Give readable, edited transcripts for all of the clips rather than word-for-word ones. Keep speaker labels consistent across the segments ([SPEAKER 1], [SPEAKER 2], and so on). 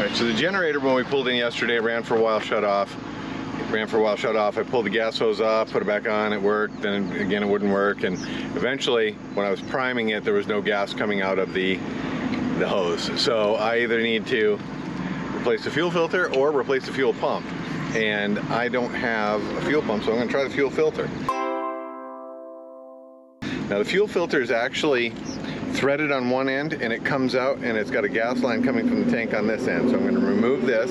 [SPEAKER 1] Alright, so the generator when we pulled in yesterday ran for a while, shut off. I pulled the gas hose off, put it back on, it worked, then again it wouldn't work, and eventually when I was priming it there was no gas coming out of the hose. So I either need to replace the fuel filter or replace the fuel pump. And I don't have a fuel pump, so I'm going to try the fuel filter. Now the fuel filter is actually threaded on one end and it comes out and it's got a gas line coming from the tank on this end. So I'm going to remove this,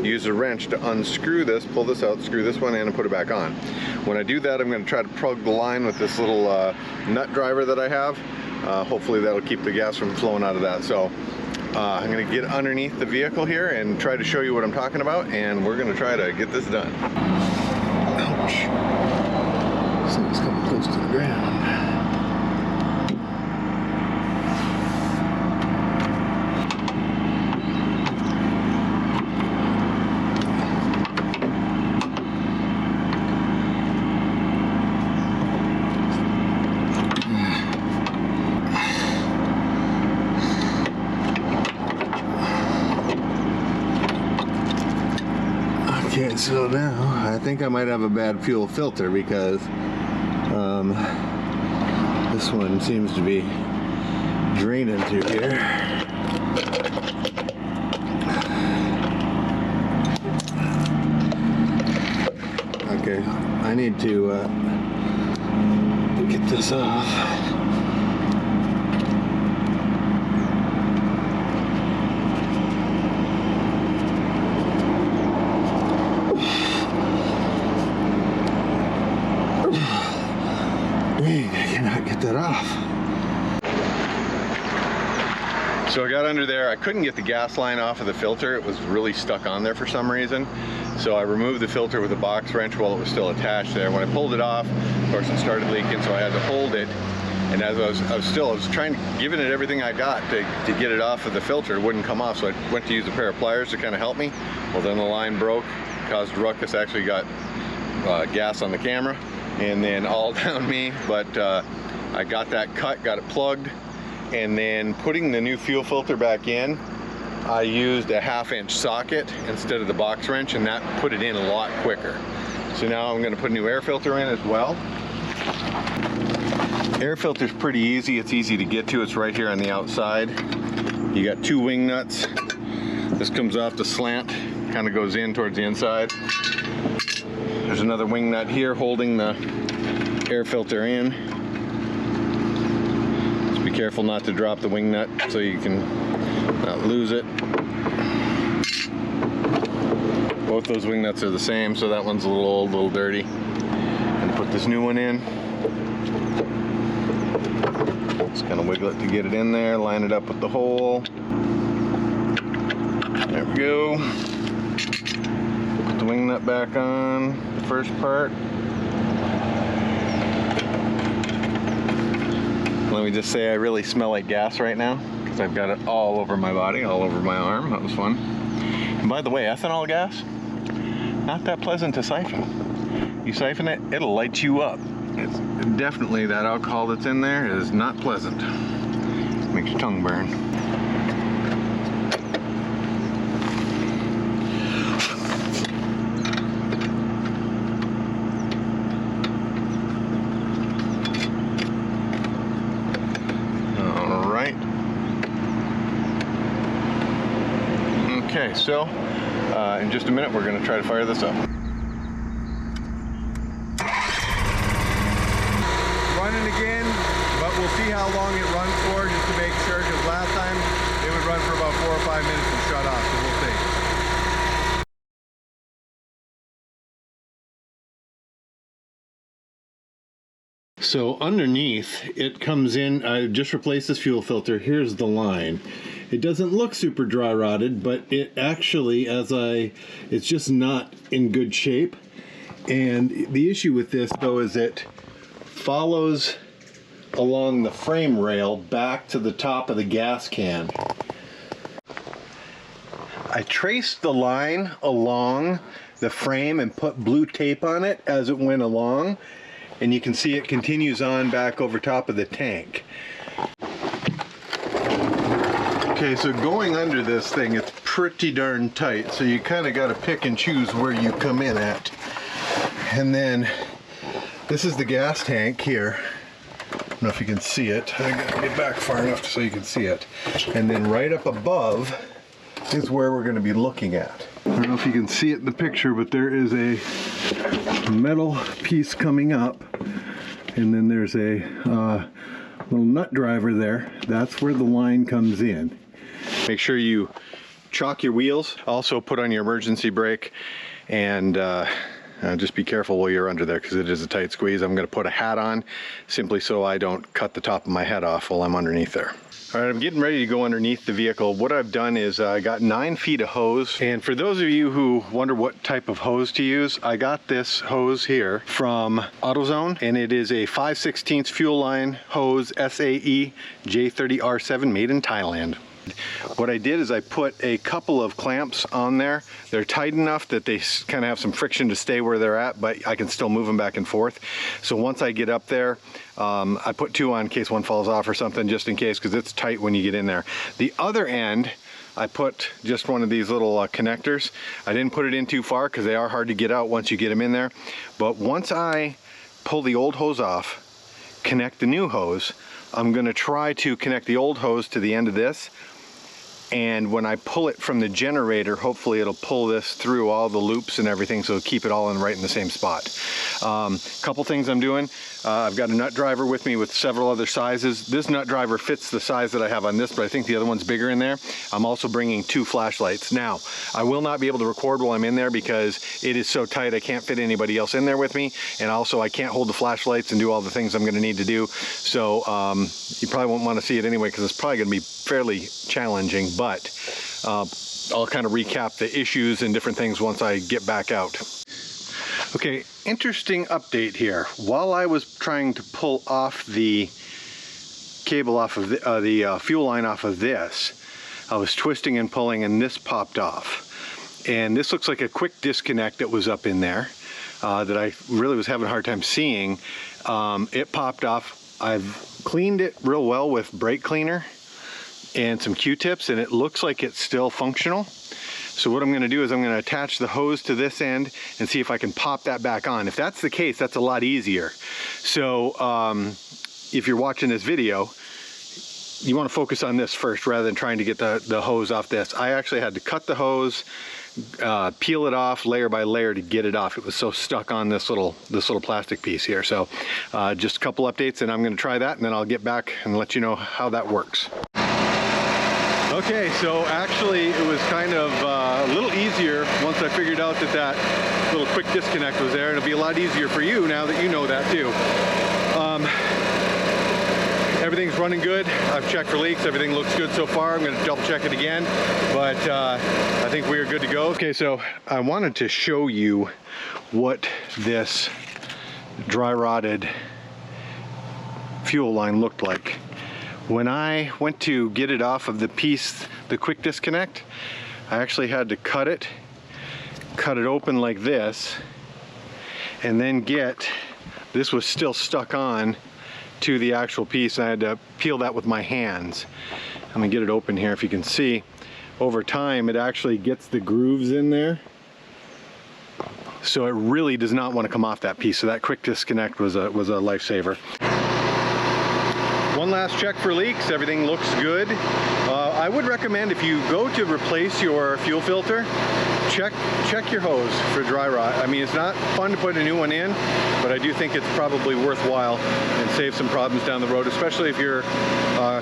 [SPEAKER 1] use a wrench to unscrew this, pull this out, screw this one in and put it back on. When I do that, I'm going to try to plug the line with this little nut driver that I have. Hopefully that'll keep the gas from flowing out of that. So I'm going to get underneath the vehicle here and try to show you what I'm talking about, and we're going to try to get this done. Ouch. Something's coming close to the ground. Okay, so now I think I might have a bad fuel filter because this one seems to be draining through here. Okay, I need to get this off. That off. So I got under there. I couldn't get the gas line off of the filter. It was really stuck on there for some reason. So I removed the filter with a box wrench while it was still attached there. When I pulled it off, of course it started leaking, so I had to hold it. And as I was trying to, giving it everything I got to get it off of the filter, it wouldn't come off. So I went to use a pair of pliers to kind of help me. Well, then the line broke, caused a ruckus, actually got gas on the camera, and then all down me. But I got that cut, got it plugged, and then putting the new fuel filter back in, I used a 1/2-inch socket instead of the box wrench, and that put it in a lot quicker. So now I'm going to put a new air filter in as well. Air filter is pretty easy. It's easy to get to. It's right here on the outside. You got 2 wing nuts. This comes off the slant, kind of goes in towards the inside. There's another wing nut here holding the air filter in. Be careful not to drop the wing nut so you can not lose it. Both those wing nuts are the same, so that one's a little old, a little dirty. And put this new one in. Just kind of wiggle it to get it in there, line it up with the hole. There we go. Put the wing nut back on, the first part. Let me just say I really smell like gas right now because I've got it all over my body, all over my arm. That was fun. And by the way, ethanol gas, not that pleasant to siphon. You siphon it, it'll light you up. It's definitely, that alcohol that's in there is not pleasant. Makes your tongue burn. Okay, so in just a minute we're going to try to fire this up. Running again, but we'll see how long it runs for just to make sure, because last time it would run for about 4 or 5 minutes and shut off, so we'll see. So underneath it comes in, I just replaced this fuel filter. Here's the line. It doesn't look super dry rotted, but it actually, it's just not in good shape. And the issue with this though is it follows along the frame rail back to the top of the gas can. I traced the line along the frame and put blue tape on it as it went along, and you can see it continues on back over top of the tank. Okay, so going under this thing, it's pretty darn tight, so you kind of got to pick and choose where you come in at. And then this is the gas tank here. I don't know if you can see it. I gotta get back far enough so you can see it. And then right up above is where we're going to be looking at. I don't know if you can see it in the picture, but there is a metal piece coming up, and then there's a little nut driver there. That's where the line comes in. Make sure you chock your wheels. Also put on your emergency brake, and just be careful while you're under there because it is a tight squeeze. I'm going to put a hat on simply so I don't cut the top of my head off while I'm underneath there. All right, I'm getting ready to go underneath the vehicle. What I've done is I got 9 feet of hose. And for those of you who wonder what type of hose to use, I got this hose here from AutoZone, and it is a 5/16 fuel line hose SAE J30R7 made in Thailand. What I did is I put a couple of clamps on there. They're tight enough that they kind of have some friction to stay where they're at, but I can still move them back and forth. So once I get up there, I put 2 on in case one falls off or something, just in case, because it's tight when you get in there. The other end, I put just one of these little connectors. I didn't put it in too far because they are hard to get out once you get them in there. But once I pull the old hose off, connect the new hose, I'm going to try to connect the old hose to the end of this. And when I pull it from the generator, hopefully it'll pull this through all the loops and everything, so keep it all right in the same spot. Couple things I'm doing. I've got a nut driver with me with several other sizes. This nut driver fits the size that I have on this, but I think the other one's bigger in there. I'm also bringing 2 flashlights. Now, I will not be able to record while I'm in there because it is so tight I can't fit anybody else in there with me. And also I can't hold the flashlights and do all the things I'm gonna need to do. So you probably won't want to see it anyway because it's probably gonna be fairly challenging, but I'll kind of recap the issues and different things once I get back out. Okay, interesting update here. While I was trying to pull off the cable off of the fuel line off of this, I was twisting and pulling and this popped off. And this looks like a quick disconnect that was up in there that I really was having a hard time seeing. It popped off. I've cleaned it real well with brake cleaner and some Q-tips, and it looks like it's still functional. So what I'm going to do is I'm going to attach the hose to this end and see if I can pop that back on. If that's the case, that's a lot easier. So if you're watching this video, you want to focus on this first rather than trying to get the hose off this. I actually had to cut the hose, peel it off layer by layer to get it off. It was so stuck on this little plastic piece here. So just a couple updates, and I'm going to try that, and then I'll get back and let you know how that works. Okay, so actually it was kind of a little easier once I figured out that that little quick disconnect was there. It'll be a lot easier for you now that you know that too. Everything's running good. I've checked for leaks. Everything looks good so far. I'm going to double check it again, but I think we're good to go. Okay, so I wanted to show you what this dry rotted fuel line looked like. When I went to get it off of the piece, the quick disconnect, I actually had to cut it open like this, and then this was still stuck on to the actual piece, and I had to peel that with my hands. I'm gonna get it open here. If you can see, over time it actually gets the grooves in there, so it really does not want to come off that piece. So that quick disconnect was a lifesaver. One last check for leaks. Everything looks good. I would recommend, if you go to replace your fuel filter, check your hose for dry rot. I mean, it's not fun to put a new one in, but I do think it's probably worthwhile and save some problems down the road, especially if your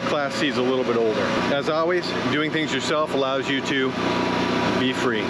[SPEAKER 1] Class C is a little bit older. As always, doing things yourself allows you to be free.